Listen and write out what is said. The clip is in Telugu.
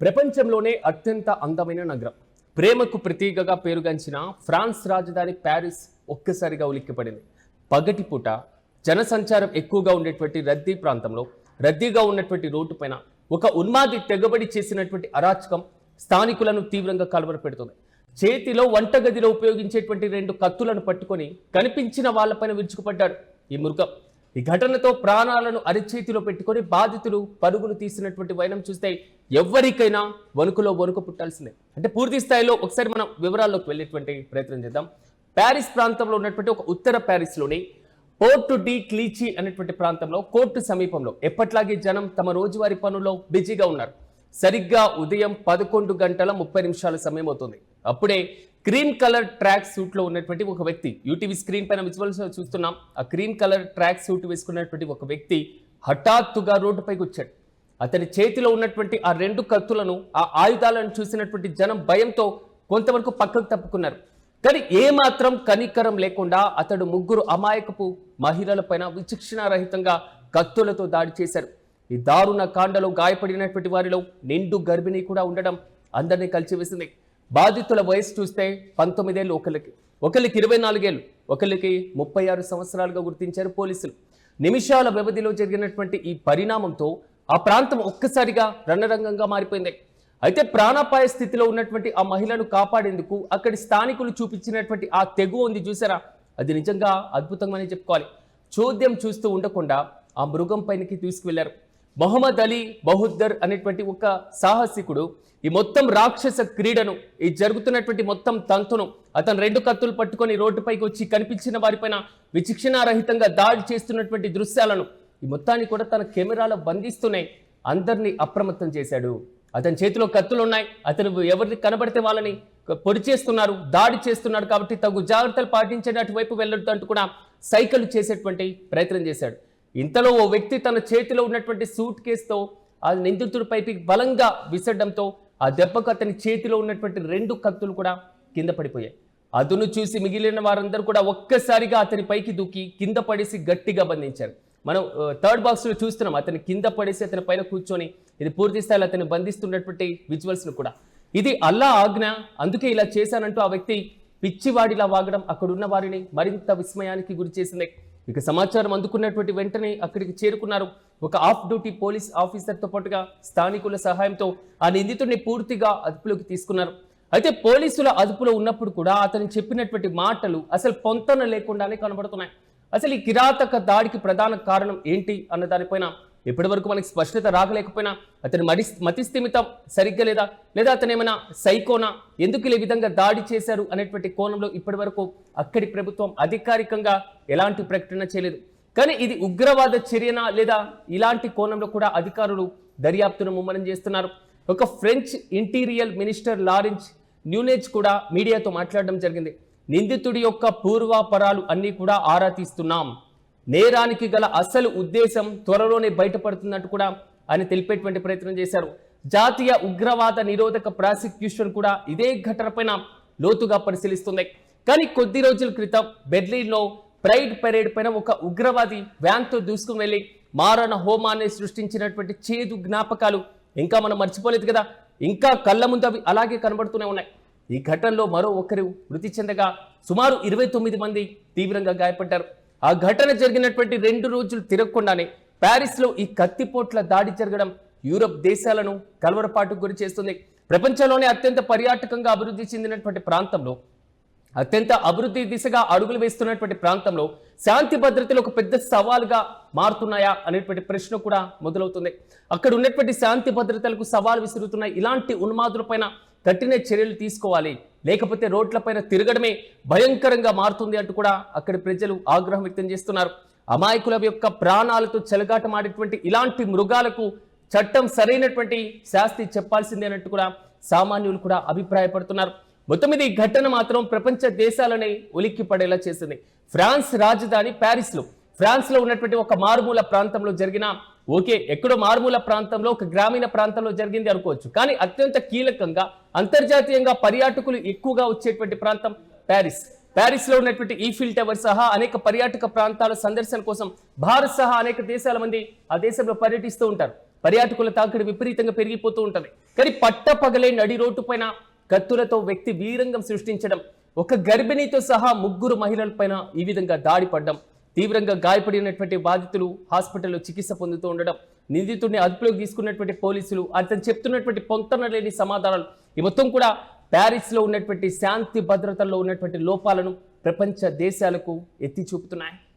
ప్రపంచంలోనే అత్యంత అందమైన నగరం, ప్రేమకు ప్రతీకగా పేరుగాంచిన ఫ్రాన్స్ రాజధాని ప్యారిస్ ఒక్కసారిగా ఉలిక్కిపడింది. పగటిపూట జనసంచారం ఎక్కువగా ఉండేటువంటి రద్దీగా ఉన్నటువంటి రోడ్డు పైన ఒక ఉన్మాది తెగబడి చేసినటువంటి అరాచకం స్థానికులను తీవ్రంగా కలవరపెడుతుంది. చేతిలో వంటగదిలో ఉపయోగించేటువంటి 2 కత్తులను పట్టుకొని కనిపించిన వాళ్ళపైన విరుచుకుపడ్డాడు ఈ మృగం. ఈ ఘటనతో ప్రాణాలను అరిచేతిలో పెట్టుకొని బాధితులు పరుగులు తీసినటువంటి వైనం చూస్తే ఎవరికైనా వణుకు పుట్టాల్సిందే. అంటే పూర్తి స్థాయిలో ఒకసారి మనం వివరాల్లోకి వెళ్ళేటువంటి ప్రయత్నం చేద్దాం. ప్యారిస్ ప్రాంతంలో ఉన్నటువంటి ఒక ఉత్తర ప్యారిస్లోని పోర్ట్ డి క్లీచి అనేటువంటి ప్రాంతంలో కోర్టు సమీపంలో ఎప్పట్లాగే జనం తమ రోజువారీ పనుల్లో బిజీగా ఉన్నారు. సరిగ్గా ఉదయం 11:30 సమయం అవుతుంది. అప్పుడే క్రీమ్ కలర్ ట్రాక్ సూట్ లో ఉన్నటువంటి ఒక వ్యక్తి, యూటీవీ స్క్రీన్ పైన విజువల్స్ చూస్తున్నాం, ఆ క్రీమ్ కలర్ ట్రాక్ సూట్ వేసుకున్నటువంటి ఒక వ్యక్తి హఠాత్తుగా రోడ్డుపైకి వచ్చాడు. అతని చేతిలో ఉన్నటువంటి ఆ 2 కత్తులను, ఆ ఆయుధాలను చూసినటువంటి జనం భయంతో కొంతవరకు పక్కకు తప్పుకున్నారు. కానీ ఏమాత్రం కనికరం లేకుండా అతడు 3 అమాయకపు మహిళలపైన విచక్షణారహితంగా కత్తులతో దాడి చేశారు. ఈ దారుణ కాండలో గాయపడినటువంటి వారిలో నిండు గర్భిణి కూడా ఉండడం అందరినీ కలిచివేసింది. బాధితుల వయసు చూస్తే 19 ఏళ్ళు, ఒకరికి 24 ఏళ్ళు, ఒకరికి 36 సంవత్సరాలుగా గుర్తించారు పోలీసులు. నిమిషాల వ్యవధిలో జరిగినటువంటి ఈ పరిణామంతో ఆ ప్రాంతం ఒక్కసారిగా రణరంగంగా మారిపోయింది. అయితే ప్రాణాపాయ స్థితిలో ఉన్నటువంటి ఆ మహిళను కాపాడేందుకు అక్కడి స్థానికులు చూపించినటువంటి ఆ తెగువ ఉంది చూసారా, అది నిజంగా అద్భుతంగానే చెప్పుకోవాలి. చోద్యం చూస్తూ ఉండకుండా ఆ మృగం పైనకి తీసుకువెళ్లారు. మొహమ్మద్ అలీ బహుద్దర్ అనేటువంటి ఒక సాహసికుడు ఈ మొత్తం రాక్షస క్రీడను, ఈ జరుగుతున్నటువంటి మొత్తం తంతును అతను 2 కత్తులు పట్టుకొని రోడ్డుపైకి వచ్చి కనిపించిన వారిపైన విచక్షణారహితంగా దాడి చేస్తున్నటువంటి దృశ్యాలను ఈ మొత్తాన్ని కూడా తన కెమెరాలో బంధిస్తూనే అందరినీ అప్రమత్తం చేశాడు. అతని చేతిలో కత్తులు ఉన్నాయి, అతను ఎవరిని కనబడితే వాళ్ళని పొడి చేస్తున్నారు, దాడి చేస్తున్నాడు, కాబట్టి తగు జాగ్రత్తలు పాటించే అటువైపు వెళ్ళొద్దు అంటూ కూడా సైకిల్ చేసేటువంటి ప్రయత్నం చేశాడు. ఇంతలో ఓ వ్యక్తి తన చేతిలో ఉన్నటువంటి సూట్ కేసుతో ఆ నిందితుడిపైకి బలంగా విసరడంతో ఆ దెబ్బకు అతని చేతిలో ఉన్నటువంటి 2 కత్తులు కూడా కింద పడిపోయాయి. అదును చూసి మిగిలిన వారందరూ కూడా ఒక్కసారిగా అతని పైకి దూకి కింద పడేసి గట్టిగా బంధించారు. మనం థర్డ్ బాక్స్ లో చూస్తున్నాం, అతని కింద పడేసి అతని పైన కూర్చొని ఇది పూర్తి స్థాయిలో అతన్ని బంధిస్తున్నటువంటి విజువల్స్ ను కూడా. ఇది అల్లా ఆజ్ఞ, అందుకే ఇలా చేశానంటూ ఆ వ్యక్తి పిచ్చివాడిలా వాగడం అక్కడున్న వారిని మరింత విస్మయానికి గురి చేసింది. ఇక సమాచారం అందుకున్నటువంటి వెంటనే అక్కడికి చేరుకున్నారు ఒక ఆఫ్ డ్యూటీ పోలీస్ ఆఫీసర్తో పాటుగా స్థానికుల సహాయంతో ఆ నిందితుడిని పూర్తిగా అదుపులోకి తీసుకున్నారు. అయితే పోలీసుల అదుపులో ఉన్నప్పుడు కూడా అతను చెప్పినటువంటి మాటలు అసలు పొంతన లేకుండానే కనబడుతున్నాయి. అసలు ఈ కిరాతక దాడికి ప్రధాన కారణం ఏంటి అన్న దానిపైన ఇప్పటి వరకు మనకి స్పష్టత రాగలేకపోయినా అతని మతి స్థిమితం సరిగ్గా లేదా అతను ఏమైనా సైకోనా, ఎందుకు ఈ విధంగా దాడి చేశారు అనేటువంటి కోణంలో ఇప్పటి వరకు అక్కడి ప్రభుత్వం అధికారికంగా ఎలాంటి ప్రకటన చేయలేదు. కానీ ఇది ఉగ్రవాద చర్యనా లేదా ఇలాంటి కోణంలో కూడా అధికారులు దర్యాప్తును ముమ్మరం చేస్తున్నారు. ఒక ఫ్రెంచ్ ఇంటీరియర్ మినిస్టర్ లారెన్స్ న్యూనెజ్ కూడా మీడియాతో మాట్లాడడం జరిగింది. నిందితుడి యొక్క పూర్వాపరాలు అన్నీ కూడా ఆరా తీస్తున్నాం, నేరానికి గల అసలు ఉద్దేశం త్వరలోనే బయటపడుతున్నట్టు కూడా ఆయన తెలిపేటువంటి ప్రయత్నం చేశారు. జాతీయ ఉగ్రవాద నిరోధక ప్రాసిక్యూషన్ కూడా ఇదే ఘటనపైన లోతుగా పరిశీలిస్తుంది. కానీ కొద్ది రోజుల క్రితం బెర్లిన్లో ప్రైడ్ పెరేడ్ పైన ఒక ఉగ్రవాది వ్యాన్తో దూసుకుని వెళ్ళి మారణ హోమాన్ని సృష్టించినటువంటి చేదు జ్ఞాపకాలు ఇంకా మనం మర్చిపోలేదు కదా, ఇంకా కళ్ళ ముందు అవి అలాగే కనబడుతూనే ఉన్నాయి. ఈ ఘటనలో మరో ఒకరు మృతి చెందగా సుమారు 29 మంది తీవ్రంగా గాయపడ్డారు. ఆ ఘటన జరిగినటువంటి 2 రోజులు తిరగకుండానే ప్యారిస్ లో ఈ కత్తిపోట్ల దాడి జరగడం యూరప్ దేశాలను కలవరపాటుకు గురి చేస్తుంది. ప్రపంచంలోనే అత్యంత పర్యాటకంగా అభివృద్ధి చెందినటువంటి ప్రాంతంలో, అత్యంత అభివృద్ధి దిశగా అడుగులు వేస్తున్నటువంటి ప్రాంతంలో శాంతి భద్రతలు ఒక పెద్ద సవాలుగా మారుతున్నాయా అనేటువంటి ప్రశ్న కూడా మొదలవుతుంది. అక్కడ ఉన్నటువంటి శాంతి భద్రతలకు సవాల్ విసురుతున్న ఇలాంటి ఉన్మాదులపైన కఠిన చర్యలు తీసుకోవాలి, లేకపోతే రోడ్లపైన తిరగడమే భయంకరంగా మారుతుంది అంటూ కూడా అక్కడి ప్రజలు ఆగ్రహం వ్యక్తం చేస్తున్నారు. అమాయకుల యొక్క ప్రాణాలతో చెలగాటమాడేటువంటి ఇలాంటి మృగాలకు చట్టం సరైనటువంటి శాస్తి చెప్పాల్సిందే అన్నట్టు కూడా సామాన్యులు కూడా అభిప్రాయపడుతున్నారు. మొత్తం మీద ఈ ఘటన మాత్రం ప్రపంచ దేశాలని ఉలిక్కి పడేలా చేసింది. ఫ్రాన్స్ రాజధాని ఫ్రాన్స్ లో ఉన్నటువంటి ఒక మారుమూల ప్రాంతంలో జరిగిన, ఎక్కడో మారుమూల ప్రాంతంలో ఒక గ్రామీణ ప్రాంతంలో జరిగింది అనుకోవచ్చు, కానీ అత్యంత కీలకంగా అంతర్జాతీయంగా పర్యాటకులు ఎక్కువగా వచ్చేటువంటి ప్రాంతం ప్యారిస్ లో ఉన్నటువంటి ఈఫిల్ టవర్ సహా అనేక పర్యాటక ప్రాంతాల సందర్శన కోసం భారత్ సహా అనేక దేశాల మంది ఆ దేశంలో పర్యటిస్తూ ఉంటారు. పర్యాటకుల తాకిడి విపరీతంగా పెరిగిపోతూ ఉంటది. కానీ పట్టపగలే నడి రోడ్డు పైన కత్తులతో వ్యక్తి వీరంగం సృష్టించడం, ఒక గర్భిణితో సహా 3 మహిళలపైన ఈ విధంగా దాడి పడ్డం, తీవ్రంగా గాయపడినటువంటి బాధితులు హాస్పిటల్లో చికిత్స పొందుతూ ఉండడం, నిందితుడిని అదుపులోకి తీసుకున్నటువంటి పోలీసులు అతను చెప్తున్నటువంటి పొంతన లేని సమాధానాలు, ఈ మొత్తం కూడా ప్యారిస్లో ఉన్నటువంటి శాంతి భద్రతల్లో ఉన్నటువంటి లోపాలను ప్రపంచ దేశాలకు ఎత్తి చూపుతున్నాయి.